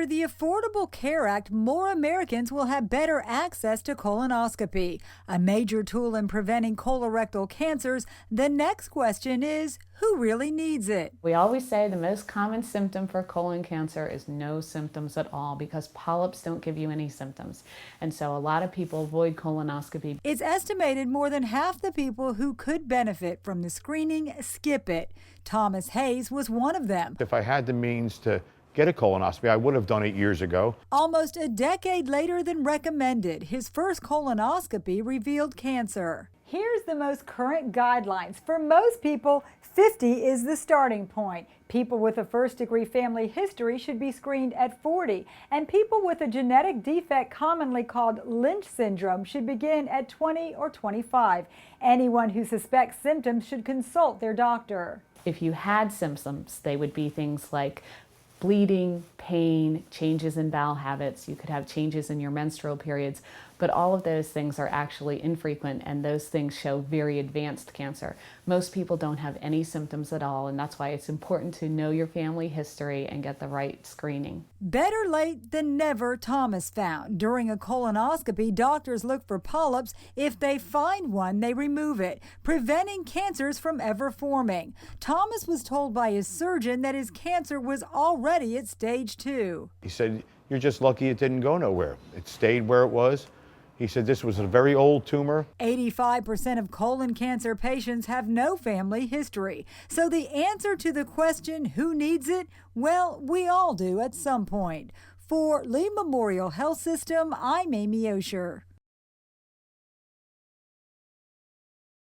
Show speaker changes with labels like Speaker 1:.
Speaker 1: Under the Affordable Care Act, more Americans will have better access to colonoscopy, a major tool in preventing colorectal cancers. The next question is, who really needs it?
Speaker 2: We always say the most common symptom for colon cancer is no symptoms at all, because polyps don't give you any symptoms. And so a lot of people avoid colonoscopy.
Speaker 1: It's estimated more than half the people who could benefit from the screening skip it. Thomas Hayes was one of them.
Speaker 3: If I had the means to get a colonoscopy, I would have done it years ago.
Speaker 1: Almost a decade later than recommended, his first colonoscopy revealed cancer. Here's the most current guidelines. For most people, 50 is the starting point. People with a first-degree family history should be screened at 40, and people with a genetic defect commonly called Lynch Syndrome should begin at 20 or 25. Anyone who suspects symptoms should consult their doctor.
Speaker 2: If you had symptoms, they would be things like bleeding, pain, changes in bowel habits. You could have changes in your menstrual periods, but all of those things are actually infrequent, and those things show very advanced cancer. Most people don't have any symptoms at all, and that's why it's important to know your family history and get the right screening.
Speaker 1: Better late than never, Thomas found. During a colonoscopy, doctors look for polyps. If they find one, they remove it, preventing cancers from ever forming. Thomas was told by his surgeon that his cancer was already at stage 2.
Speaker 3: He said, "You're just lucky it didn't go nowhere. It stayed where it was." He said this was a very old tumor.
Speaker 1: 85% of colon cancer patients have no family history. So the answer to the question, who needs it? Well, we all do at some point. For Lee Memorial Health System, I'm Amy Osher.